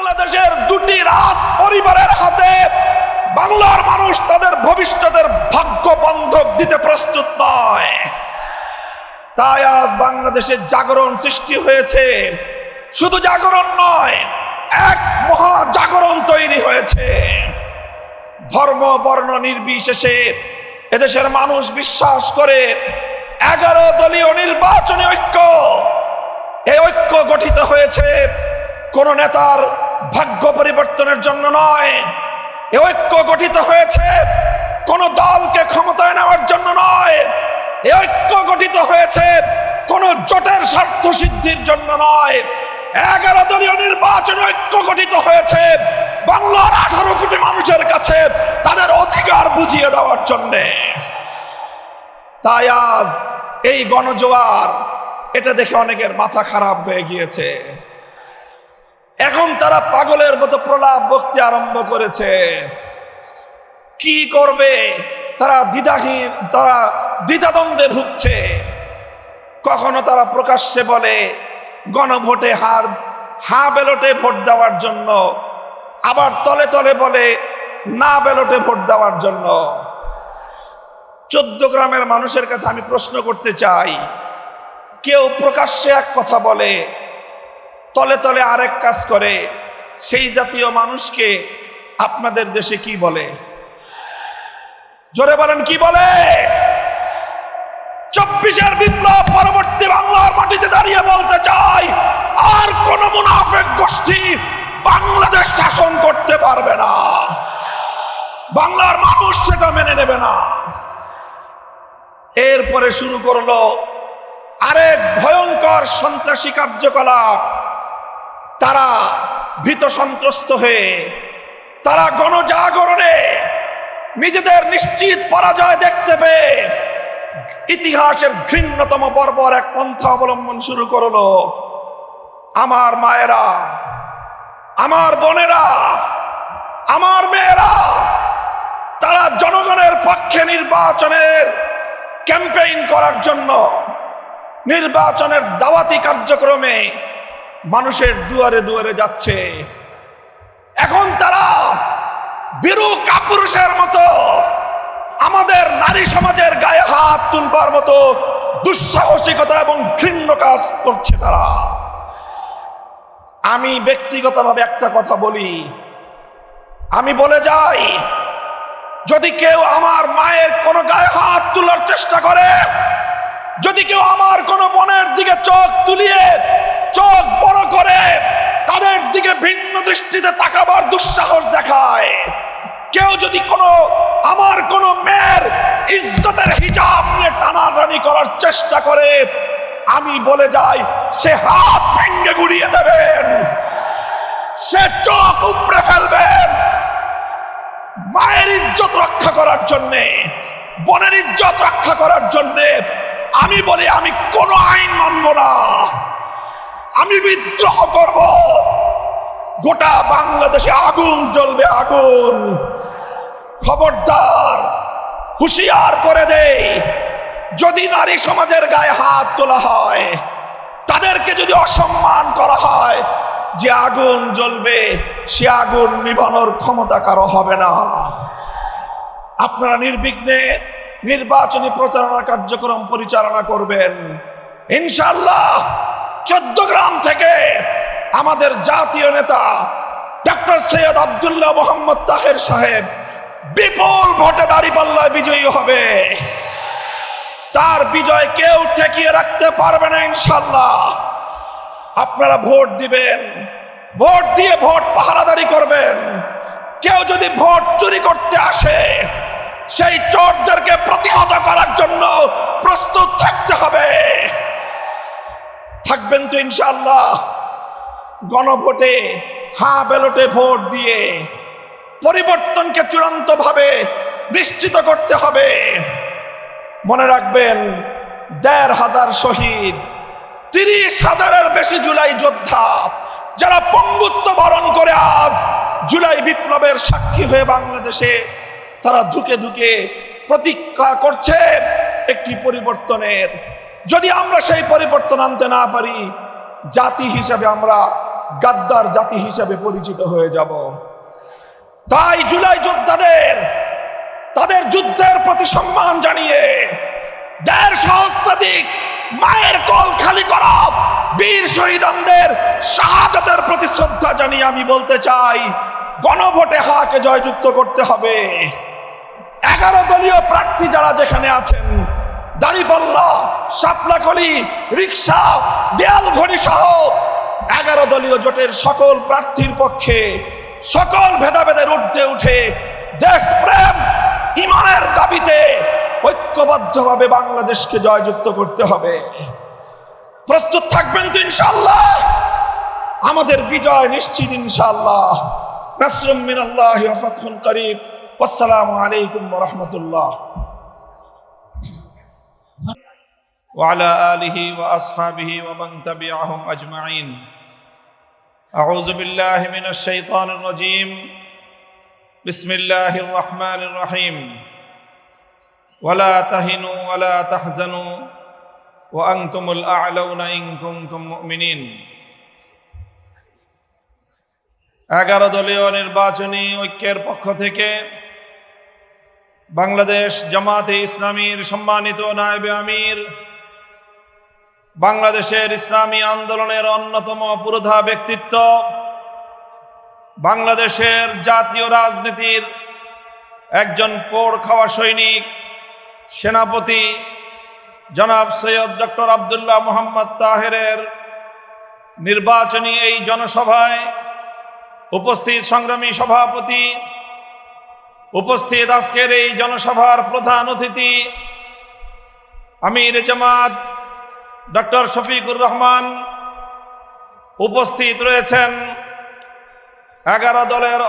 বাংলাদেশের দুটি রাজ পরিবারের হাতে বাংলার মানুষ তাদের ভবিষ্যতের ভাগ্য বন্ধক দিতে প্রস্তুত নয়। তাই আজ বাংলাদেশের জাগরণ সৃষ্টি হয়েছে। শুধু জাগরণ নয়, এক মহা জাগরণ তৈরি হয়েছে। ধর্ম বর্ণ নির্বিশেষে এদেশের মানুষ বিশ্বাস করে 11 দলীয় নির্বাচনী ঐক্য। এই ঐক্য গঠিত হয়েছে কোন নেতার ভাগ্য পরিবর্তনের জন্য নয়। এই ঐক্য গঠিত হয়েছে কোন দলকে ক্ষমতায় নেওয়ার জন্য নয়। এই ঐক্য গঠিত হয়েছে কোন জোটের স্বার্থ সিদ্ধির জন্য নয়। 11 দলীয় নির্বাচন ঐক্য গঠিত হয়েছে বাংলার 18 কোটি মানুষের কাছে তাদের অধিকার বুঝিয়ে দেওয়ার জন্যে। তাই আজ এই গণজোয়ার, এটা দেখে অনেকের মাথা খারাপ হয়ে গিয়েছে। এখন তারা পাগলের মতো প্রলাপ বকতে আরম্ভ করেছে। কি করবে তারা দ্বিধাহীন, তারা দ্বিধাদ্বন্দ্বে ভুগছে। কখনো তারা প্রকাশ্যে বলে গণভোটে হা ব্যালটে ভোট দেওয়ার জন্য, আবার তলে তলে বলে না ব্যালটে ভোট দেওয়ার জন্য। 14 গ্রামের মানুষের কাছে আমি প্রশ্ন করতে চাই, কেউ প্রকাশ্যে এক কথা বলে, তলে তলে আরেক কাজ করে, সেই জাতীয় মানুষকে আপনাদের দেশে কি বলে? জোরে বলেন, কি বলে? 24-এর বিপ্লব পরবর্তী বাংলার মাটিতে দাঁড়িয়ে বলতে চাই, আর কোন মুনাফিক গোষ্ঠী বাংলাদেশ শাসন করতে পারবে না। বাংলার মানুষ সেটা মেনে নেবে না। এরপরে শুরু করলো আরেক ভয়ঙ্কর সন্ত্রাসী কার্যকলাপ। তারা ভীত সন্ত্রস্ত হয়ে, তারা গণজাগরণে নিজেদের নিশ্চিত পরাজয় দেখতে পেয়ে ইতিহাসের ঘৃণ্যতম বর্বর এক পন্থা অবলম্বন শুরু করলো। আমার মায়েরা, আমার বোনেরা, আমার মেয়েরা, তারা জনগণের পক্ষে নির্বাচনের ক্যাম্পেইন করার জন্য, নির্বাচনের দাওয়াতি কার্যক্রমে মানুষের দুয়ারে দুয়ারে যাচ্ছে। এখন তারা বীরু কাপুরুষের মতো আমাদের নারী সমাজের গায়ে হাত তুলবার মতো দুঃসাহসিকতা এবং ঘৃণ্য কাজ করছে তারা। আমি ব্যক্তিগতভাবে একটা কথা বলি, আমি বলে যাই, যদি কেউ আমার মায়ের কোনো গায়ে হাত তোলার চেষ্টা করে, যদি কেউ আমার কোনো বোনের দিকে চোখ তুলিয়ে চোখ বড় করে তাদের দিকে ভিন্ন দৃষ্টিতে তাকাবার দুঃসাহস দেখায়, কেউ যদি আমার কোনো মেয়ের ইজ্জতের হিজাব নিয়ে টানাটানি করার চেষ্টা করে, আমি বলে যাই, সে হাত ভেঙে গুড়িয়ে দেবেন, সে চোখ উপড়ে ফেলবেন। মায়ের ইজ্জত রক্ষা করার জন্যে, বোনের ইজ্জত রক্ষা করার জন্যে আমি বলি, আমি কোনো আইন মানব না, আমি বিদ্রোহ করব। গোটা বাংলাদেশে আগুন জ্বলবে, আগুন। খবরদার, হুঁশিয়ার করে দেই, যদি নারী সমাজের গায়ে হাত তোলা হয়, তাদেরকে যদি অসম্মান করা হয়, যে আগুন জ্বলবে সে আগুন নিভানোর ক্ষমতা কারো হবে না। আপনারা নির্বিঘ্নে নির্বাচনী প্রচারণা কার্যক্রম পরিচালনা করবেন ইনশাআল্লাহ। 14 গ্রাম থেকে আমাদের জাতীয় নেতা ডক্টর সৈয়দ আব্দুল্লাহ মোহাম্মদ তাহের সাহেব বিপুল ভোটে দাঁড়িপাল্লায় বিজয়ী হবে। তার বিজয় কেউ ঠেকিয়ে রাখতে পারবে না ইনশাআল্লাহ। আপনারা ভোট দিবেন, ভোট দিয়ে ভোট পাহারাদারি করবেন। কেউ যদি ভোট চুরি করতে আসে, সেই চোরদেরকে প্রতিহত করার জন্য প্রস্তুত থাকতে হবে। থাকবেন তো ইনশাআল্লাহ? গণভোটে হা ব্যালটে ভোট দিয়ে পরিবর্তনকে চূড়ান্তভাবে নিশ্চিত করতে হবে। মনে রাখবেন, 1,500 শহীদ, 30,000-এর বেশি জুলাই যোদ্ধা, যারা পঙ্গুত্ব বরণ করে আজ জুলাই বিপ্লবের সাক্ষী হয়ে বাংলাদেশে তারা ধুকে ধুকে প্রতীক্ষা করছে একটি পরিবর্তনের। যদি আমরা সেই পরিবর্তন আনতে না পারি, জাতি হিসাবে আমরা গাদ্দার জাতি হিসেবে পরিচিত হয়ে যাব। তাই জুলাই যোদ্ধাদের তাদের যুদ্ধের প্রতি সম্মান জানিয়ে ১.৫ সহস্রাধিক মায়ের কোল খালি করা বীর শহীদদের শাহাদাতের প্রতি শ্রদ্ধা জানিয়ে আমি বলতে চাই, গণভোটে হাকে জয়যুক্ত করতে হবে। 11 দলীয় প্রার্থী যারা যেখানে আছেন, দাঁড়িপাল্লা, শাপলাকলি, রিক্সা, দেয়ালঘড়ি সহ 11 দলীয় জোটের সকল প্রার্থীর পক্ষে সকল ভেদাভেদের ঊর্ধ্বে উঠে দেশপ্রেম ইমানের দাবিতে ঐক্যবদ্ধভাবে বাংলাদেশকে জয়যুক্ত করতে হবে। প্রস্তুত থাকবেন তো ইনশাআল্লাহ? আমাদের বিজয় নিশ্চিত ইনশাআল্লাহ। নাসরুম মিনাল্লাহি ওয়া ফাতহুন করিব। আসসালামু আলাইকুম ওয়া রাহমাতুল্লাহ। ওয়া আলা আলিহি ওয়া আসহাবিহি ওয়া মান তাবিআহুম আজমাইন। আউযু বিল্লাহি মিনাশ শাইতানির রাজীম। বিসমিল্লাহির রহমানির রহিম। ওয়ালা তাহিনু ওয়ালা তাহজানু ওয়া আনতুমুল আ'লাউনা ইন কুনতুম মুমিনিন। 11 দলীয় নির্বাচনী ঐক্যের পক্ষ থেকে বাংলাদেশ জামাতে ইসলামীর সম্মানিত নায়েবে আমির, বাংলাদেশের ইসলামী আন্দোলনের অন্যতম পুরোধা ব্যক্তিত্ব, বাংলাদেশের জাতীয় রাজনীতির একজন পোড় খাওয়া সৈনিক, সেনাপতি জনাব সৈয়দ ডক্টর আব্দুল্লাহ মোহাম্মদ তাহেরের নির্বাচনী এই জনসভায় উপস্থিত সংগ্রামী সভাপতি, উপস্থিত আজকের এই জনসভার প্রধান অতিথি আমির জামাত ডক্টর শফিকুর রহমান, উপস্থিত রয়েছেন 11 দলের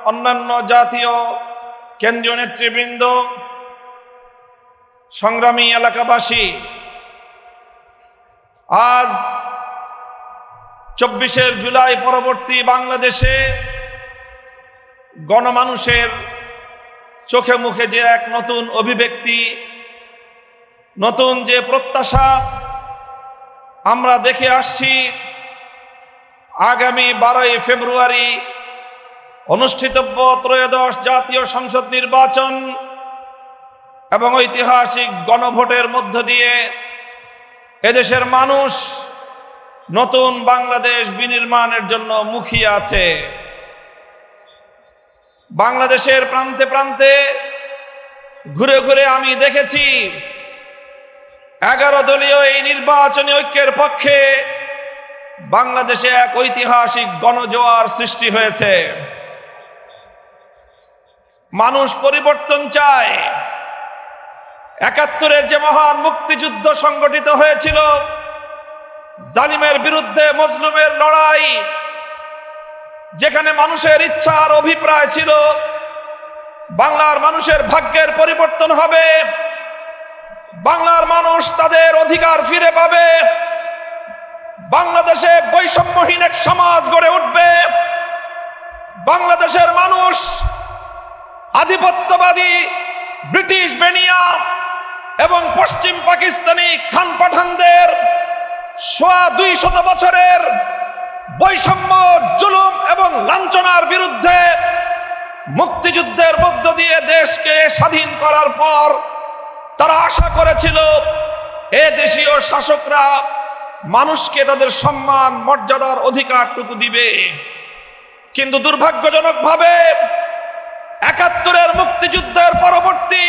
অন্যান্য জাতীয় কেন্দ্রীয় নেতৃবৃন্দ, সংগ্রামী এলাকাবাসী। আজ 24শে জুলাই পরবর্তী বাংলাদেশে গণমানুষের চোখে মুখে যে এক নতুন অভিব্যক্তি, নতুন যে প্রত্যাশা আমরা দেখে আসছি, আগামী 12ই ফেব্রুয়ারি অনুষ্ঠিতব্য ত্রয়োদশ জাতীয় সংসদ নির্বাচন এবং ঐতিহাসিক গণভোটের মধ্য দিয়ে এদেশের মানুষ নতুন বাংলাদেশ বিনির্মাণের জন্য মুখিয়ে আছে। বাংলাদেশের প্রান্তে প্রান্তে ঘুরে ঘুরে আমি দেখেছি 11 দলীয় এই নির্বাচনী ঐক্যের পক্ষে বাংলাদেশে এক ঐতিহাসিক গণজোয়ার সৃষ্টি হয়েছে। মানুষ পরিবর্তন চায়। 71-এর যে মহান মুক্তিযুদ্ধ সংগঠিত হয়েছিল, জালিমের বিরুদ্ধে মজলুমের লড়াই, যেখানে মানুষের ইচ্ছা আর অভিপ্রায় ছিল বাংলার মানুষের ভাগ্যের পরিবর্তন হবে, বাংলার মানুষ তাদের অধিকার ফিরে পাবে, বাংলাদেশে বৈষম্যহীন এক সমাজ গড়ে উঠবে, বাংলাদেশের মানুষ আধিপত্যবাদী ব্রিটিশ বেনিয়া এবং পশ্চিম পাকিস্তানি খান পাঠানদের 200 বছরের বৈষম্য, জুলুম এবং লাঞ্ছনার বিরুদ্ধে মুক্তিযুদ্ধের মধ্য দিয়ে দেশকে স্বাধীন করার পর তারা আশা করেছিল এ দেশীয় শাসকরা মানুষকে তাদের সম্মান, মর্যাদার অধিকারটুকু দিবে। কিন্তু দুর্ভাগ্যজনকভাবে 71-এর মুক্তিযুদ্ধের পরবর্তী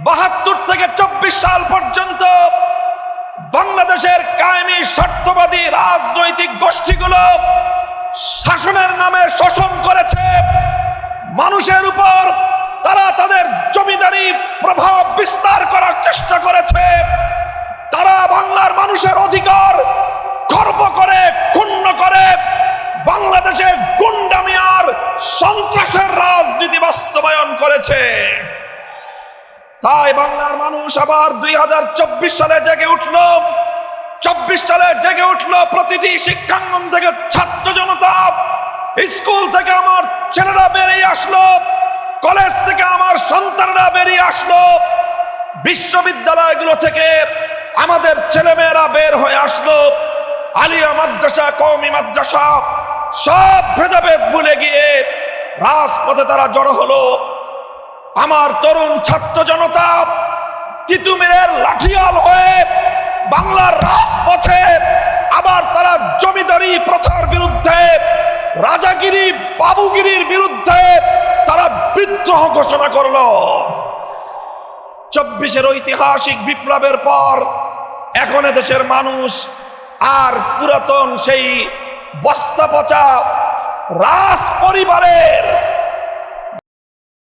72 থেকে 24 সাল পর্যন্ত বাংলাদেশের কায়েমি স্বার্থবাদী রাজনৈতিক গোষ্ঠীগুলো শাসনের নামে শোষণ করেছে। মানুষের উপর তারা তাদের জমিদারি প্রভাব বিস্তার করার চেষ্টা করেছে। তারা বাংলার মানুষের অধিকার খর্ব করে, ক্ষুণ্ণ করে বাংলাদেশে গুন্ডামি আর সন্ত্রাসের রাজনীতি বাস্তবায়ন করেছে। তাই বাংলার মানুষ আবার 2024 সালে জেগে উঠল। 24 সালে জেগে উঠল প্রতিটি শিক্ষাঙ্গন থেকে ছাত্র জনতা। স্কুল থেকে আমার ছেলেরা বেরিয়ে আসলো, কলেজ থেকে আমার সন্তানরা বেরিয়ে আসলো, বিশ্ববিদ্যালয়গুলো থেকে আমাদের ছেলেমেয়েরা বের হয়ে আসলো। আলিয়া মাদ্রাসা, কওমি মাদ্রাসা, সব ভেদাভেদ ভুলে গিয়ে রাজপথে তারা জড়ো হলো। আমার তরুণ ছাত্র জনতা তিতুমিরের লাঠিয়াল হয়ে বাংলার রাজপথে আবার তারা জমিদারি প্রথার বিরুদ্ধে, রাজাগিরি বাবুগিরির বিরুদ্ধে তারা বিদ্রোহ ঘোষণা করলো। 24-এর ঐতিহাসিক বিপ্লবের পর এখন দেশের মানুষ আর পুরাতন সেই বস্তা পচা রাজ পরিবারের